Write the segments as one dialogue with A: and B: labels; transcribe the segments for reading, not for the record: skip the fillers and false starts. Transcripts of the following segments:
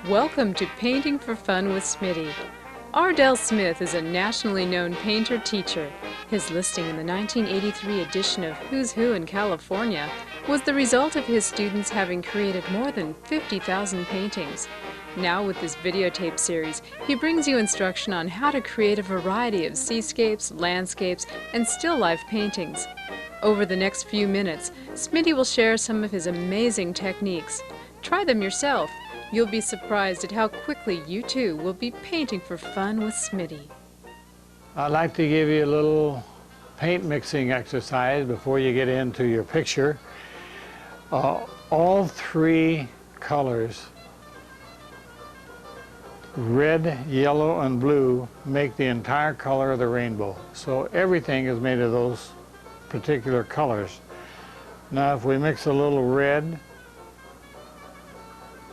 A: Welcome to Painting for Fun with Smitty. Ardell Smith is a nationally known painter-teacher. His listing in the 1983 edition of Who's Who in California was the result of his students having created more than 50,000 paintings. Now with this videotape series, he brings you instruction on how to create a variety of seascapes, landscapes, and still life paintings. Over the next few minutes, Smitty will share some of his amazing techniques. Try them yourself. You'll be surprised at how quickly you too will be painting for fun with Smitty.
B: I'd like to give you a little paint mixing exercise before you get into your picture. All three colors, red, yellow, and blue, make the entire color of the rainbow. So everything is made of those particular colors. Now if we mix a little red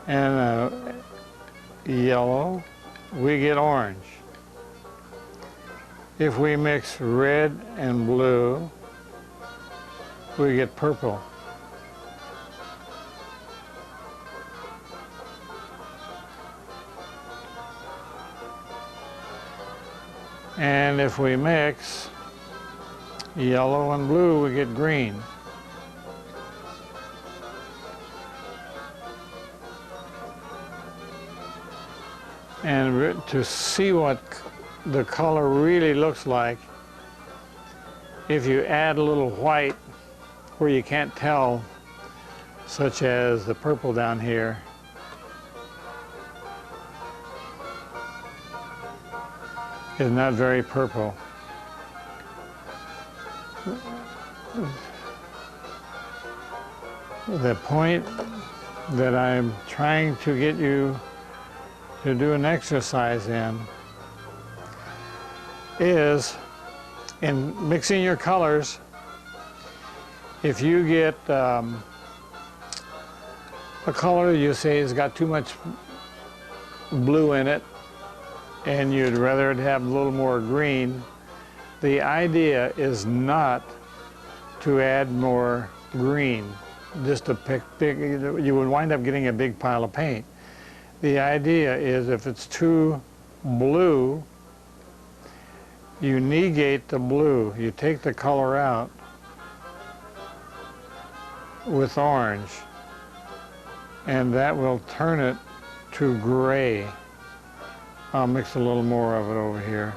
B: and yellow, we get orange. If we mix red and blue, we get purple. And if we mix yellow and blue, we get green. And to see what the color really looks like, if you add a little white where you can't tell, such as the purple down here, is not very purple. The point that I'm trying to get you to do an exercise in is in mixing your colors. If you get a color you say has got too much blue in it and you'd rather it have a little more green, the idea is not to add more green, just to pick, you would wind up getting a big pile of paint. The idea is if it's too blue, you negate the blue. You take the color out with orange, and that will turn it to gray. I'll mix a little more of it over here.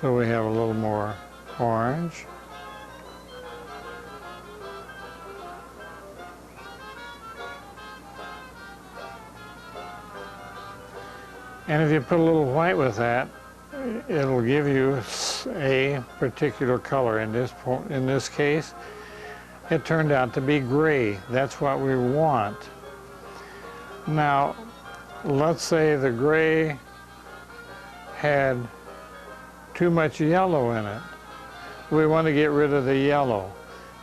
B: So we have a little more orange. And if you put a little white with that, it'll give you a particular color. In this case, it turned out to be gray. That's what we want. Now, let's say the gray had too much yellow in it. We want to get rid of the yellow.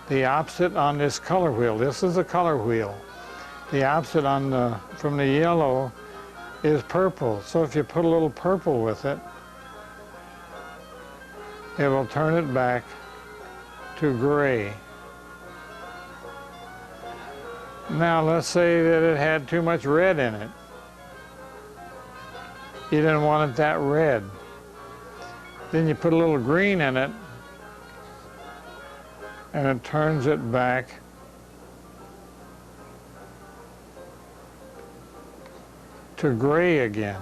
B: The opposite on this color wheel, this is a color wheel. The opposite from the yellow is purple. So if you put a little purple with it, it will turn it back to gray. Now let's say that it had too much red in it. You didn't want it that red. Then you put a little green in it and it turns it back to gray again.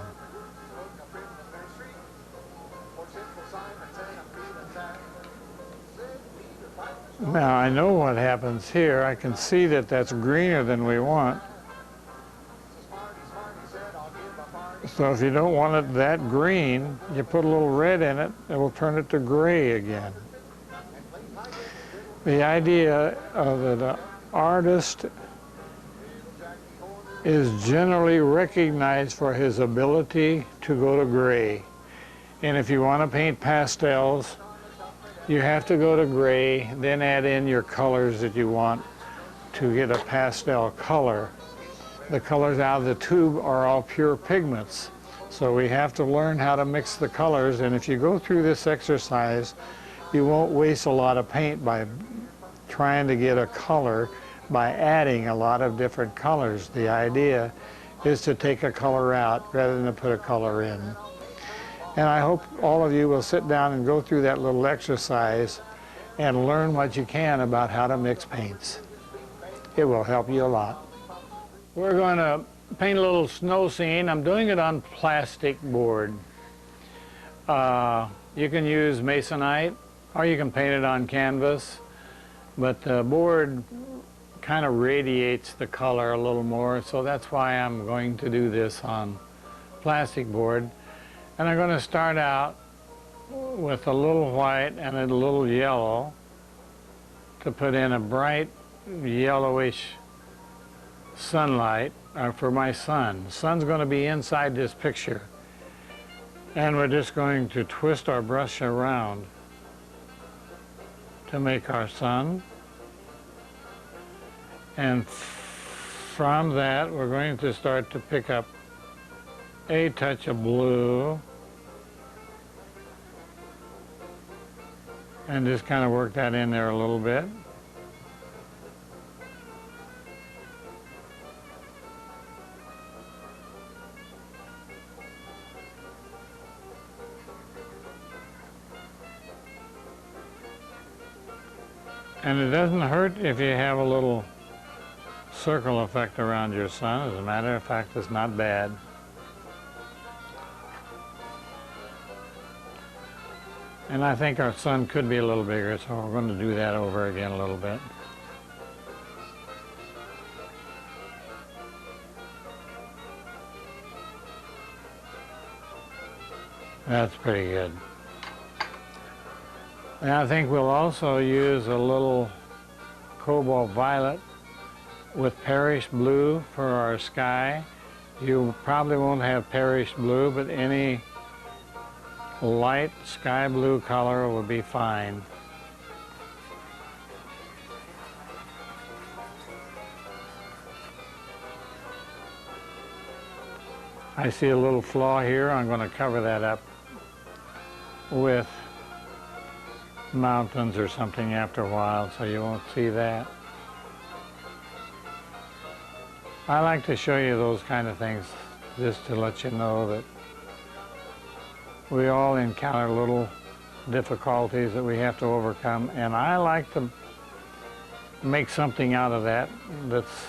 B: Now I know what happens here. I can see that that's greener than we want. So if you don't want it that green, you put a little red in it, it will turn it to gray again. The idea of the artist is generally recognized for his ability to go to gray. And if you want to paint pastels, you have to go to gray, then add in your colors that you want to get a pastel color. The colors out of the tube are all pure pigments. So we have to learn how to mix the colors, and if you go through this exercise, you won't waste a lot of paint by trying to get a color by adding a lot of different colors. The idea is to take a color out rather than to put a color in. And I hope all of you will sit down and go through that little exercise and learn what you can about how to mix paints. It will help you a lot. We're going to paint a little snow scene. I'm doing it on plastic board. You can use masonite or you can paint it on canvas, but the board kind of radiates the color a little more, so that's why I'm going to do this on plastic board. And I'm going to start out with a little white and a little yellow to put in a bright yellowish sunlight for my sun. The sun's going to be inside this picture. And we're just going to twist our brush around to make our sun. And from that, we're going to start to pick up a touch of blue and just kind of work that in there a little bit. And it doesn't hurt if you have a little circle effect around your sun. As a matter of fact, it's not bad. And I think our sun could be a little bigger, so we're going to do that over again a little bit. That's pretty good. And I think we'll also use a little cobalt violet with perished blue for our sky. You probably won't have perished blue, but any light sky blue color will be fine. I see a little flaw here. I'm going to cover that up with mountains or something after a while, so you won't see that. I like to show you those kind of things just to let you know that we all encounter little difficulties that we have to overcome, and I like to make something out of that that's,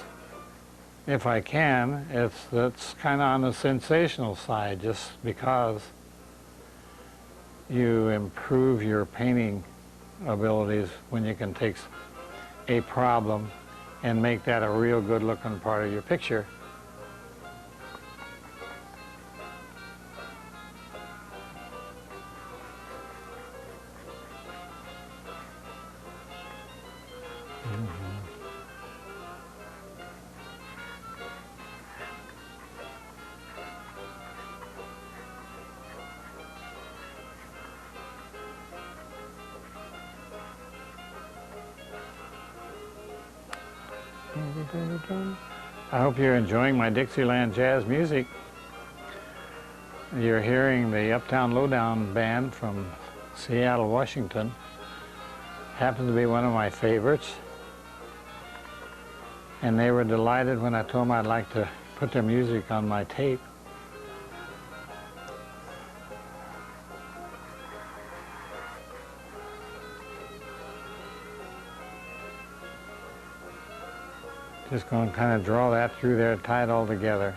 B: if I can, that's kind of on the sensational side, just because you improve your painting abilities when you can take a problem and make that a real good looking part of your picture. I hope you're enjoying my Dixieland jazz music. You're hearing the Uptown Lowdown Band from Seattle, Washington. Happens to be one of my favorites. And they were delighted when I told them I'd like to put their music on my tape. Just going to kind of draw that through there, tie it all together.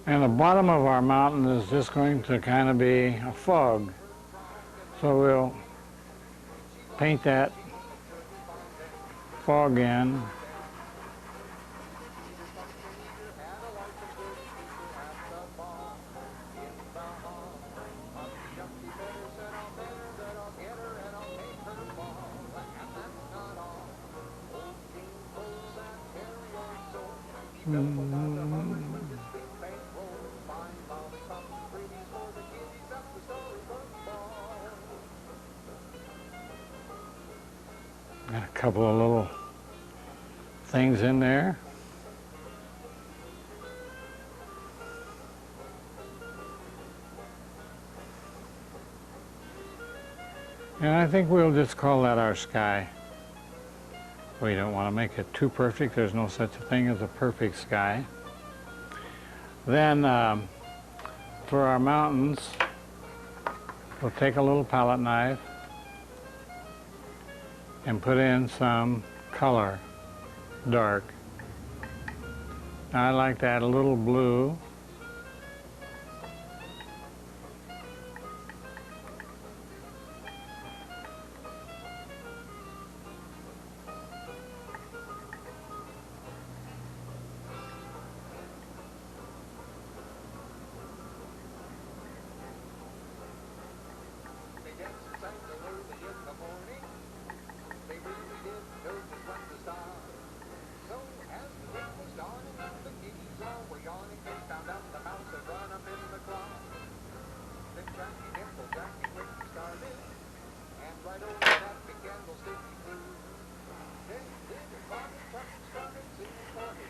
B: And the bottom of our mountain is just going to kind of be a fog. So we'll paint that fog in. Got a couple of little things in there. And I think we'll just call that our sky. We don't want to make it too perfect. There's no such a thing as a perfect sky. Then for our mountains, we'll take a little palette knife and put in some color, dark. I like that a little blue.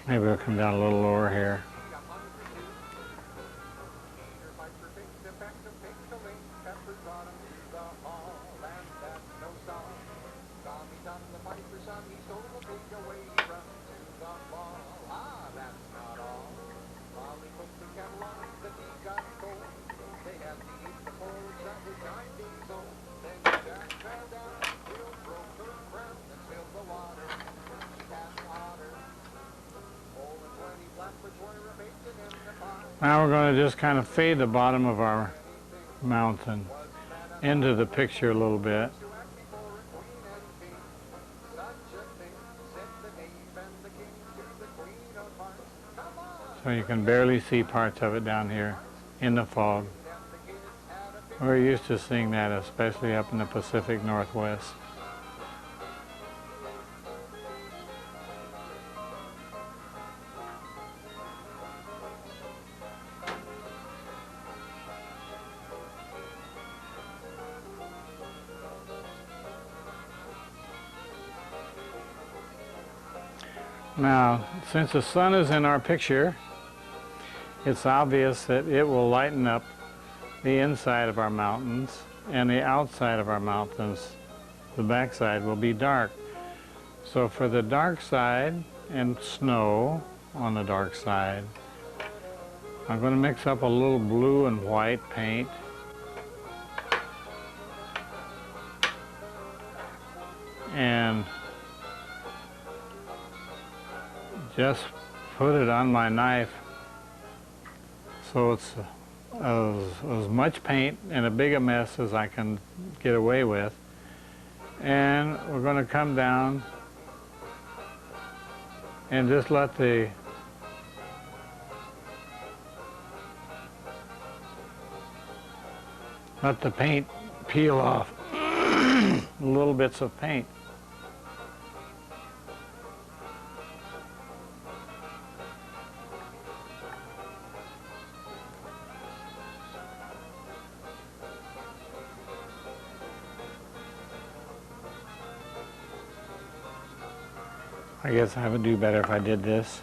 B: Maybe we'll come down a little lower here. Now we're going to just kind of fade the bottom of our mountain into the picture a little bit. So you can barely see parts of it down here in the fog. We're used to seeing that, especially up in the Pacific Northwest. Now, since the sun is in our picture, it's obvious that it will lighten up the inside of our mountains, and the outside of our mountains, the backside, will be dark. So for the dark side and snow on the dark side, I'm going to mix up a little blue and white paint. And just put it on my knife so it's as much paint and a big a mess as I can get away with. And we're going to come down and just let the paint peel off little bits of paint. I guess I would do better if I did this.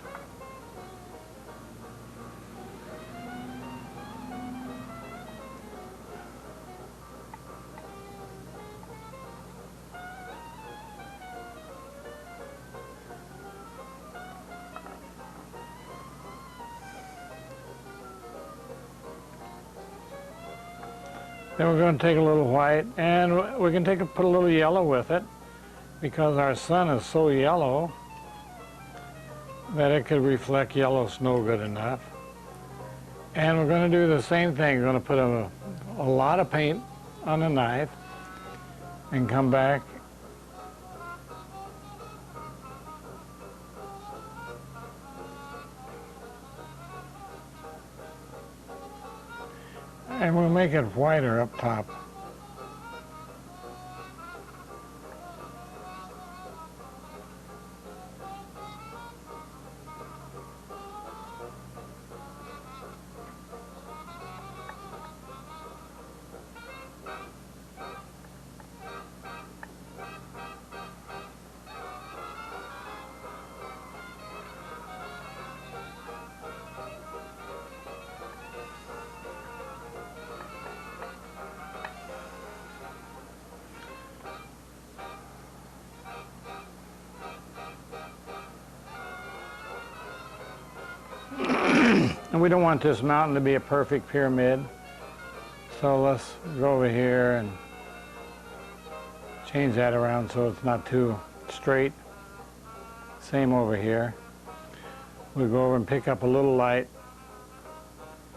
B: Then we're going to take a little white, and we can put a little yellow with it, because our sun is so yellow that it could reflect yellow snow good enough. And we're going to do the same thing. We're going to put a lot of paint on the knife and come back and we'll make it whiter up top. And we don't want this mountain to be a perfect pyramid, so let's go over here and change that around so it's not too straight. Same over here. We'll go over and pick up a little light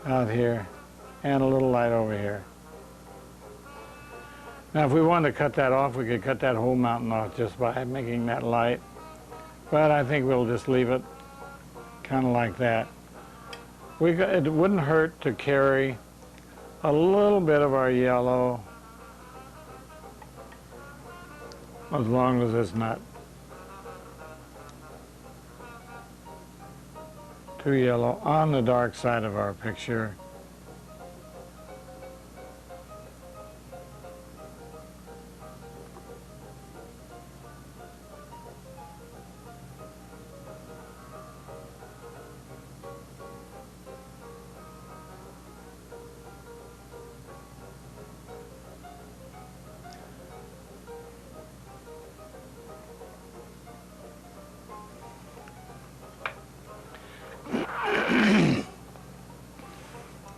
B: out here and a little light over here. Now if we wanted to cut that off, we could cut that whole mountain off just by making that light, but I think we'll just leave it kind of like that. It wouldn't hurt to carry a little bit of our yellow, as long as it's not too yellow, on the dark side of our picture.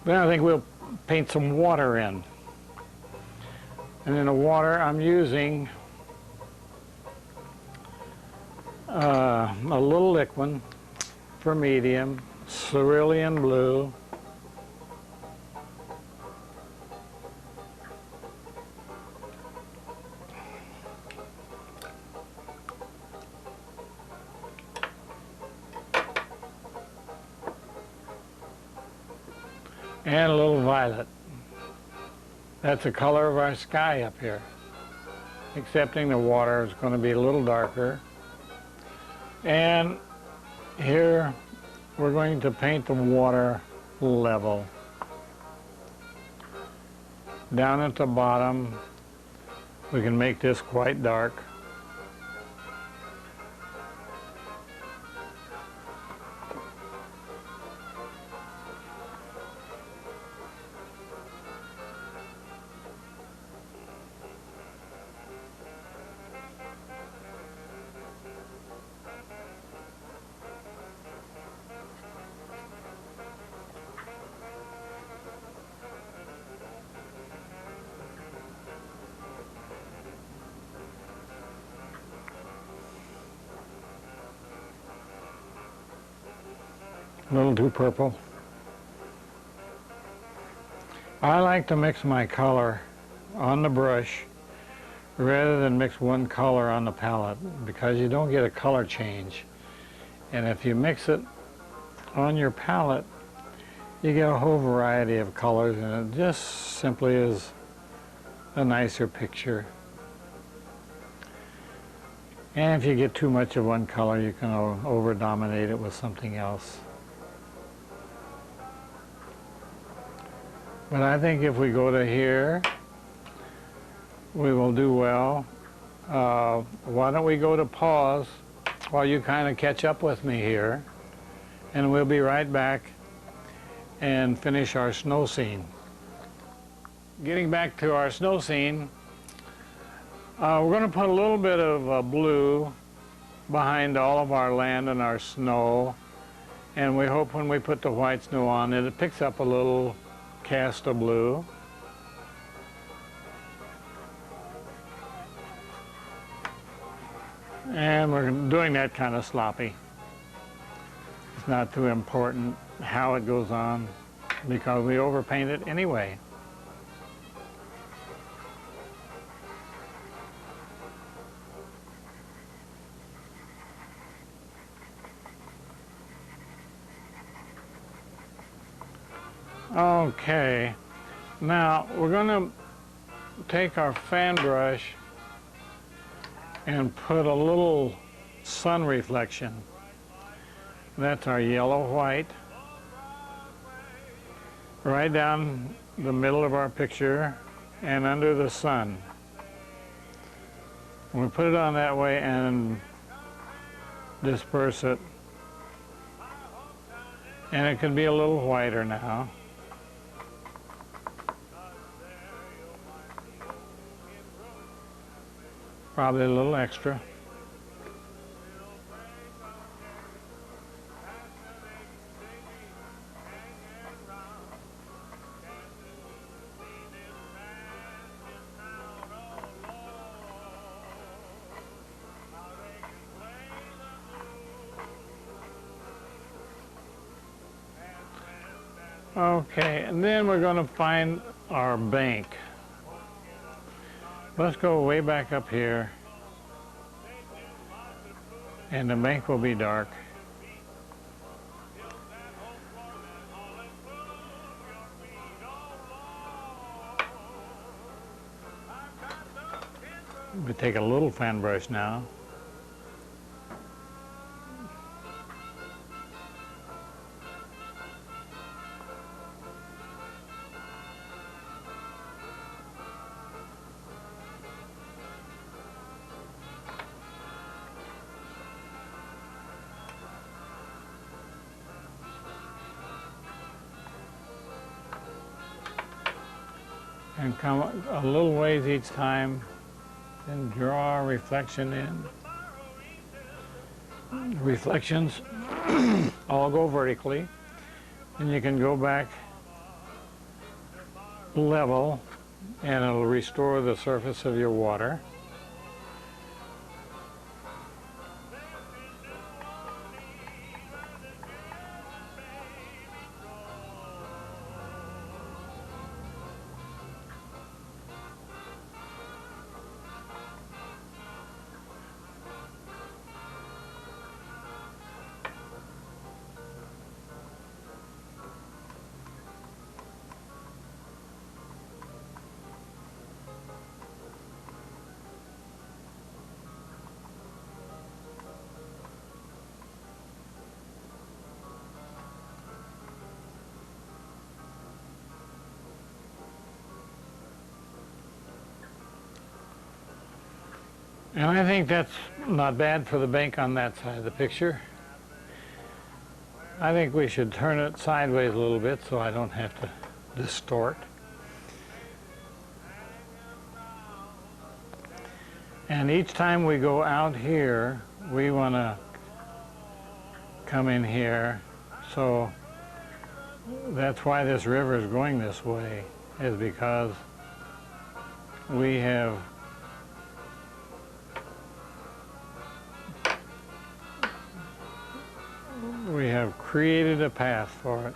B: Then I think we'll paint some water in. And in the water I'm using a little liquid for medium, cerulean blue, and a little violet. That's the color of our sky up here, excepting the water is going to be a little darker. And here we're going to paint the water level. Down at the bottom, we can make this quite dark. A little too purple. I like to mix my color on the brush rather than mix one color on the palette, because you don't get a color change. And if you mix it on your palette, you get a whole variety of colors, and it just simply is a nicer picture. And if you get too much of one color, you can over-dominate it with something else. But I think if we go to here, we will do well. Why don't we go to pause while you kind of catch up with me here, and we'll be right back and finish our snow scene. Getting back to our snow scene, we're going to put a little bit of blue behind all of our land and our snow, and we hope when we put the white snow on it, it picks up a little cast of blue. And we're doing that kind of sloppy. It's not too important how it goes on. because we overpaint it anyway. Okay, now we're going to take our fan brush and put a little sun reflection. That's our yellow-white right down the middle of our picture and under the sun. And we put it on that way and disperse it. And it can be a little whiter now. Probably a little extra. Okay, and then we're going to find our bank. Let's go way back up here, and the bank will be dark. We take a little fan brush now. And come a little ways each time, and draw a reflection in. Reflections all go vertically, and you can go back level, and it'll restore the surface of your water. And I think that's not bad for the bank on that side of the picture. I think we should turn it sideways a little bit so I don't have to distort. And each time we go out here, we want to come in here. So that's why this river is going this way, is because we have created a path for it.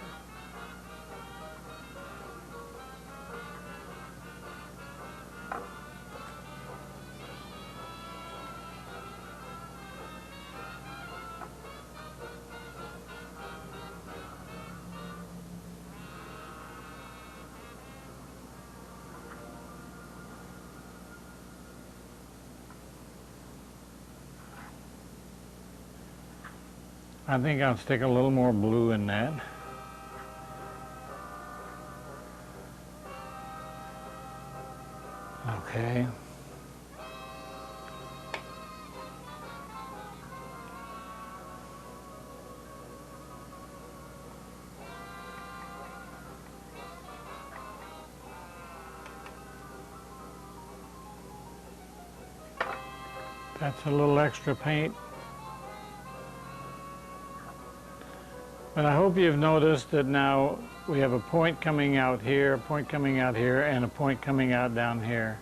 B: I think I'll stick a little more blue in that. Okay. That's a little extra paint. But I hope you've noticed that now we have a point coming out here, a point coming out here, and a point coming out down here.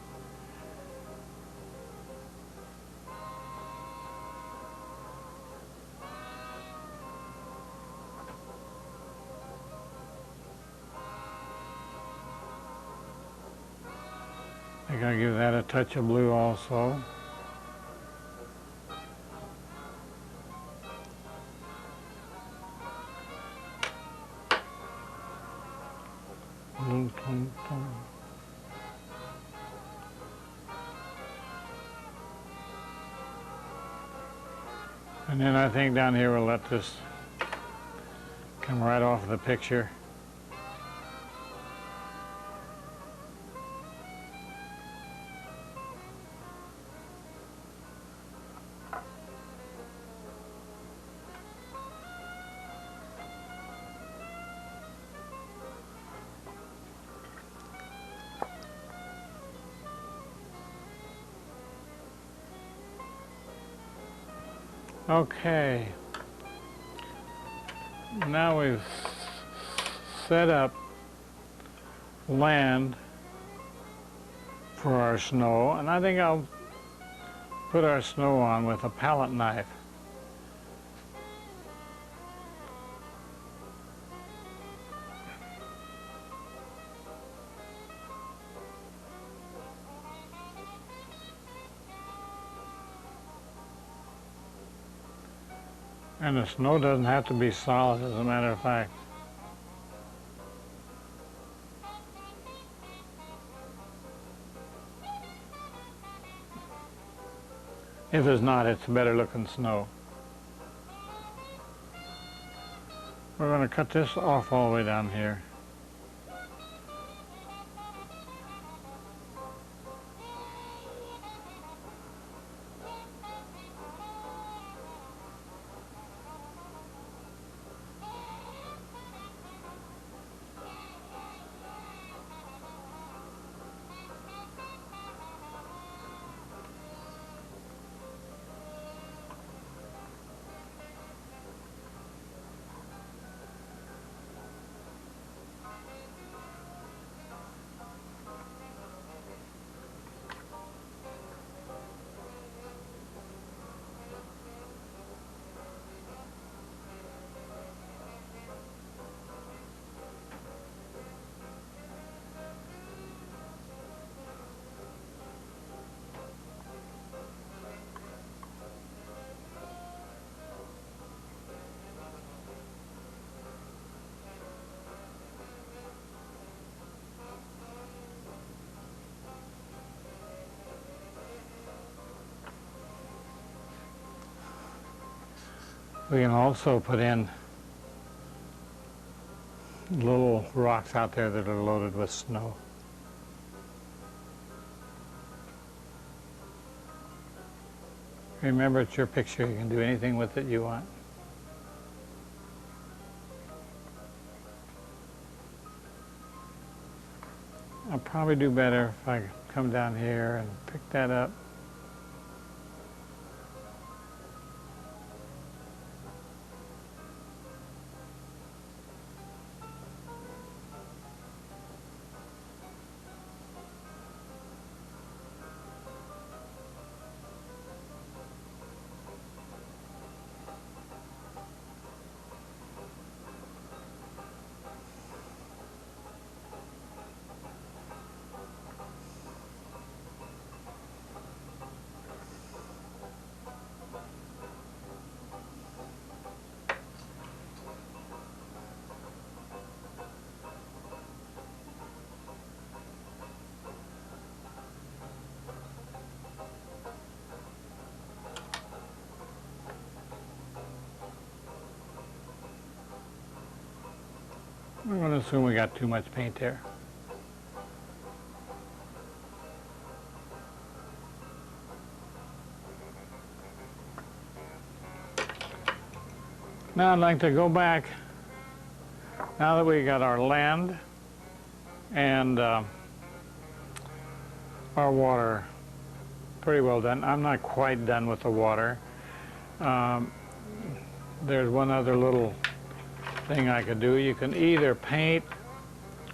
B: I gotta give that a touch of blue also. And then I think down here we'll let this come right off the picture. Okay, now we've set up land for our snow, and I think I'll put our snow on with a palette knife. And the snow doesn't have to be solid, as a matter of fact. If it's not, it's better looking snow. We're going to cut this off all the way down here. We can also put in little rocks out there that are loaded with snow. Remember, it's your picture. You can do anything with it you want. I'll probably do better if I come down here and pick that up. I'm going to assume we got too much paint there. Now I'd like to go back, now that we got our land and our water pretty well done. I'm not quite done with the water. There's one other little thing I could do. You can either paint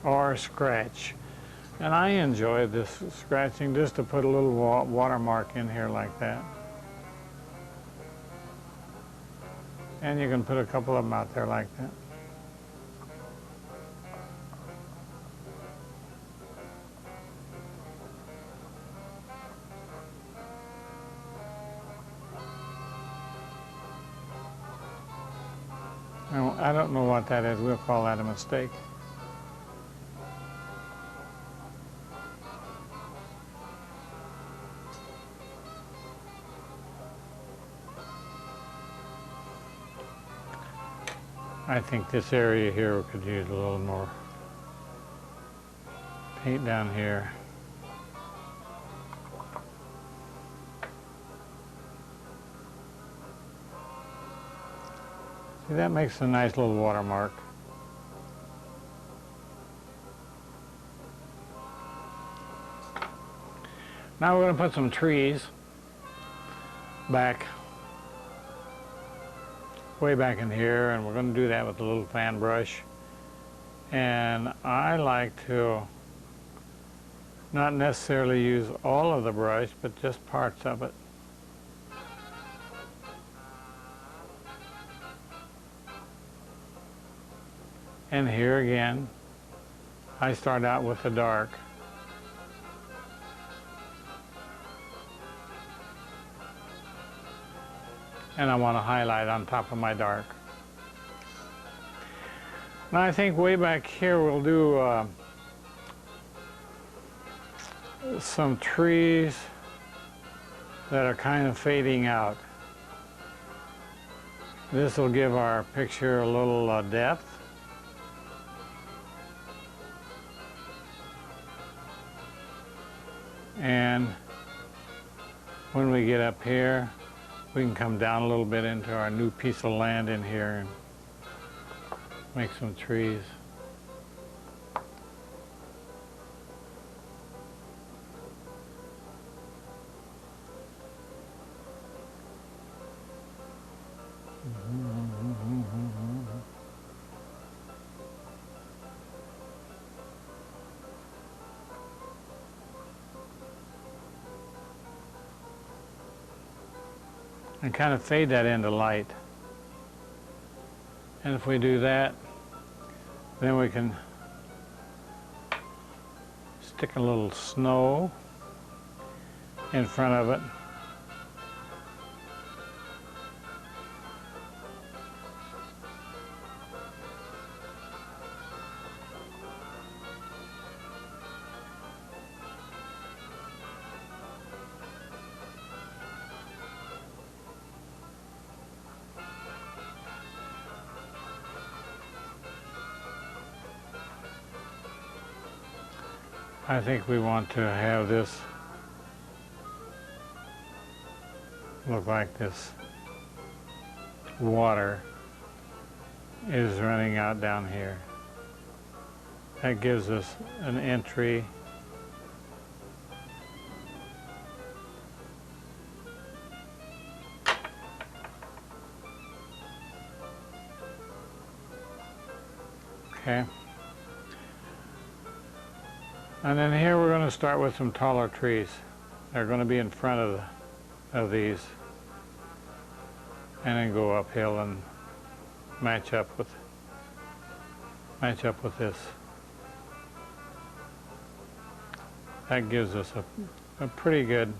B: or scratch. And I enjoy this scratching, just to put a little watermark in here like that. And you can put a couple of them out there like that. I don't know what that is. We'll call that a mistake. I think this area here could use a little more paint down here. See, that makes a nice little watermark. Now we're going to put some trees back, way back in here, and we're going to do that with a little fan brush. And I like to not necessarily use all of the brush, but just parts of it. And here again, I start out with the dark. And I want to highlight on top of my dark. Now I think way back here we'll do some trees that are kind of fading out. This will give our picture a little depth. And when we get up here, we can come down a little bit into our new piece of land in here and make some trees. And kind of fade that into light. And if we do that, then we can stick a little snow in front of it. I think we want to have this look like this water is running out down here. That gives us an entry. Okay. And then here we're going to start with some taller trees. They're going to be in front of these, and then go uphill and match up with this. That gives us a pretty good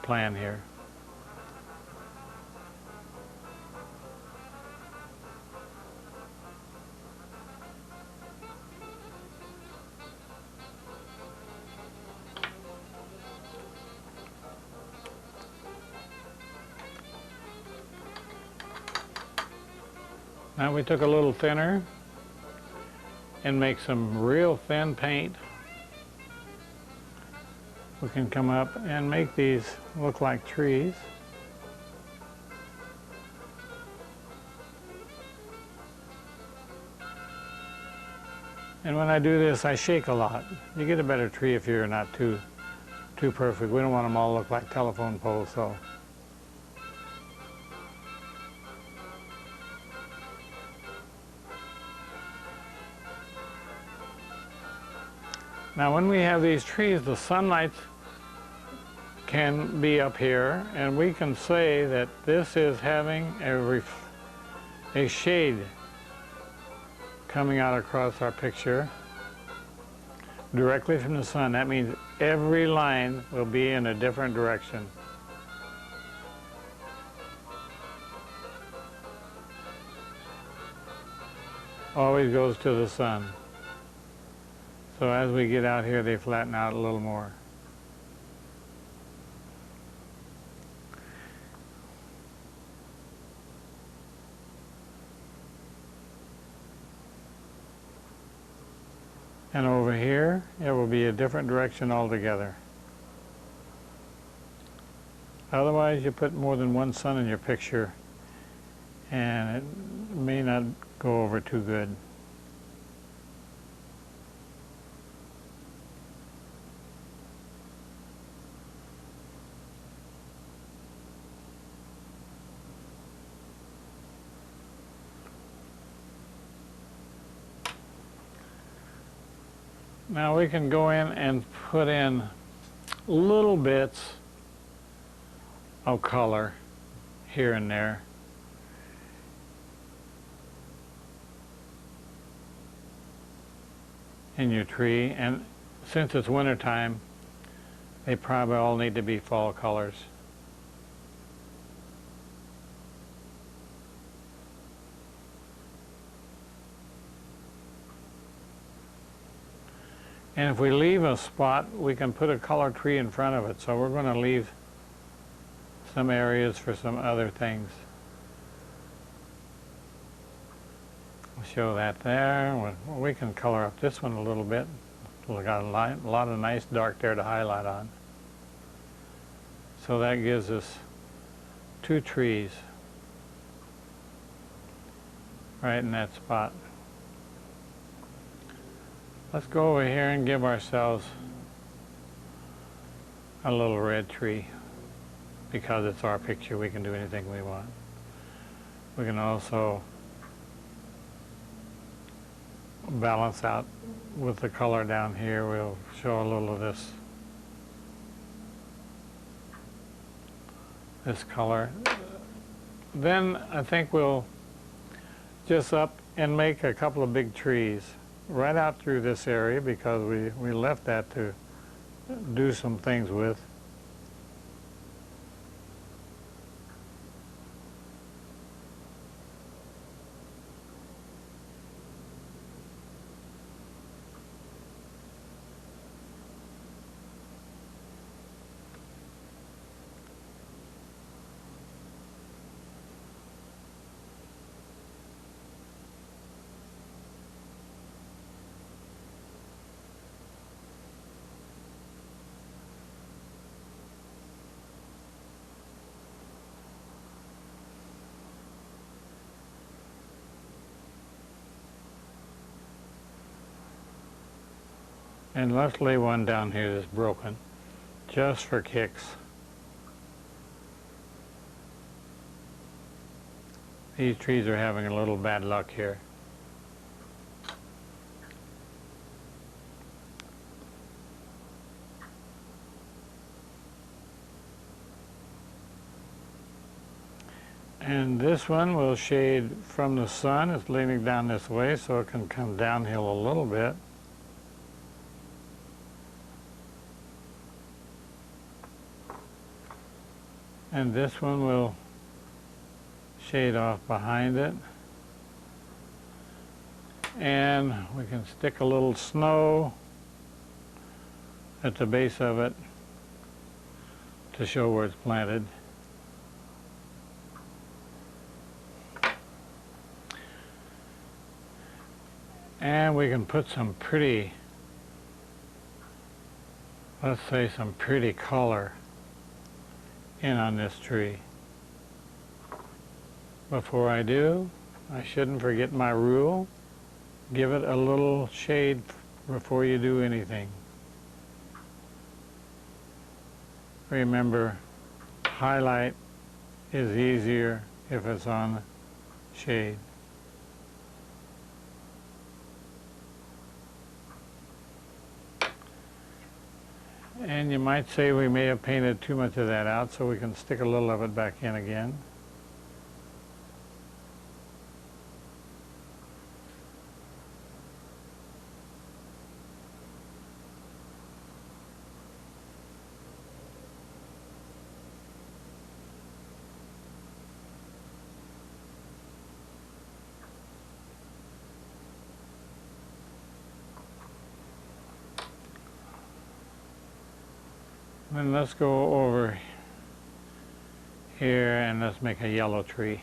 B: plan here. Now we took a little thinner and make some real thin paint. We can come up and make these look like trees. And when I do this, I shake a lot. You get a better tree if you're not too perfect. We don't want them all to look like telephone poles, so. Now when we have these trees, the sunlight can be up here, and we can say that this is having a shade coming out across our picture directly from the sun. That means every line will be in a different direction. always goes to the sun. So as we get out here, they flatten out a little more. And over here, it will be a different direction altogether. Otherwise, you put more than one sun in your picture, and it may not go over too good. Now we can go in and put in little bits of color here and there. In your tree, and since it's winter time, they probably all need to be fall colors. And if we leave a spot, we can put a color tree in front of it. So we're going to leave some areas for some other things. We'll show that there. We can color up this one a little bit. We got a lot of nice dark there to highlight on. So that gives us two trees right in that spot. Let's go over here and give ourselves a little red tree. Because it's our picture, we can do anything we want. We can also balance out with the color down here. We'll show a little of this color. Then I think we'll just up and make a couple of big trees right out through this area, because we left that to do some things with. And let's lay one down here that's broken, just for kicks. These trees are having a little bad luck here. And this one will shade from the sun. It's leaning down this way, so it can come downhill a little bit. And this one will shade off behind it. And we can stick a little snow at the base of it to show where it's planted. And we can put some pretty, let's say some pretty color in on this tree. Before I do, I shouldn't forget my rule. Give it a little shade before you do anything. Remember, highlight is easier if it's on shade. And you might say we may have painted too much of that out, so we can stick a little of it back in again. Then let's go over here and let's make a yellow tree.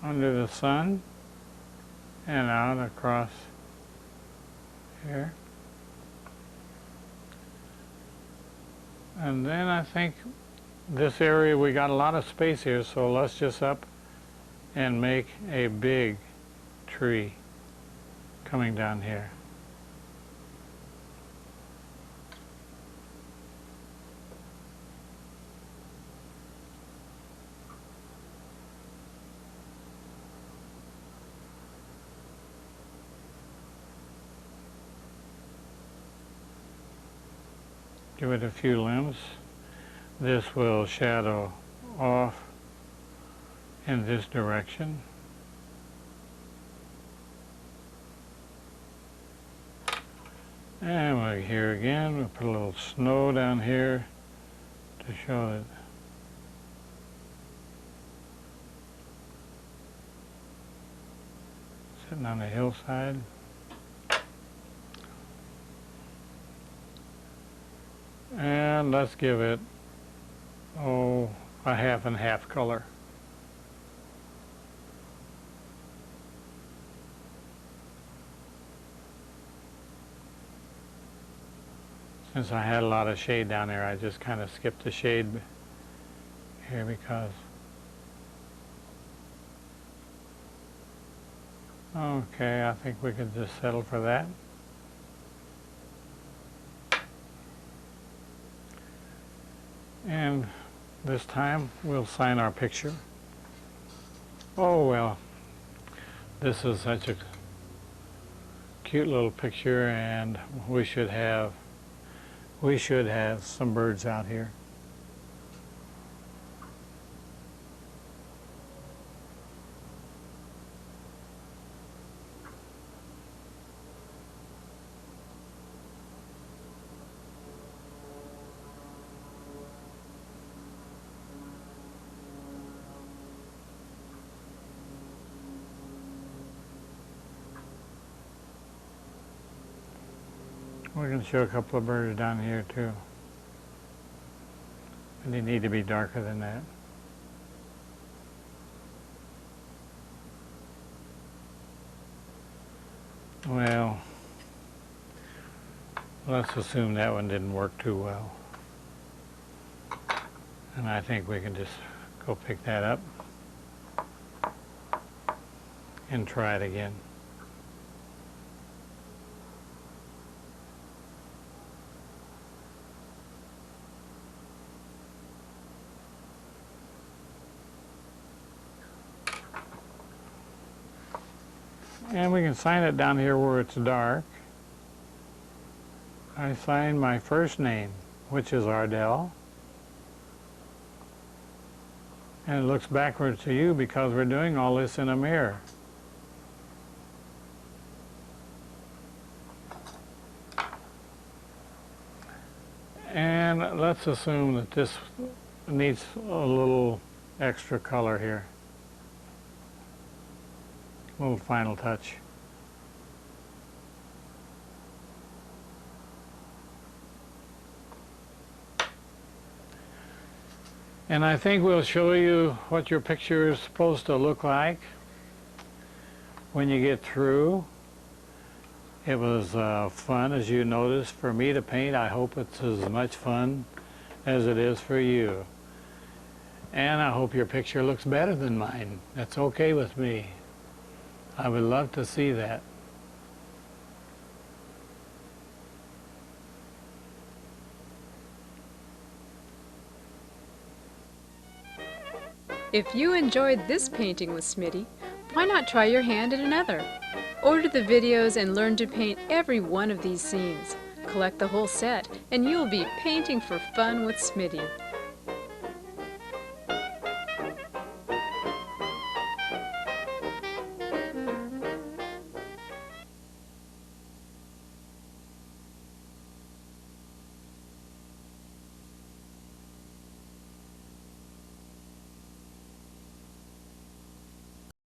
B: Under the sun and out across here. And then I think this area, we got a lot of space here, so let's just up and make a big tree coming down here. Give it a few limbs. This will shadow off in this direction. And we're here again. We'll put a little snow down here to show that sitting on the hillside. And let's give it, a half and half color. Since I had a lot of shade down there, I just kind of skipped the shade here because, okay, I think we could just settle for that. And this time we'll sign our picture. Oh well, this is such a cute little picture, and we should have some birds out here. We're going to show a couple of birds down here too. And they need to be darker than that. Well, let's assume that one didn't work too well. And I think we can just go pick that up and try it again. And we can sign it down here where it's dark. I sign my first name, which is Ardell. And it looks backwards to you because we're doing all this in a mirror. And let's assume that this needs a little extra color here. A little final touch. And I think we'll show you what your picture is supposed to look like when you get through. It was fun, as you noticed, for me to paint. I hope it's as much fun as it is for you. And I hope your picture looks better than mine. That's okay with me. I would love to see that.
A: If you enjoyed this painting with Smitty, why not try your hand at another? Order the videos and learn to paint every one of these scenes. collect the whole set, and you'll be painting for fun with Smitty.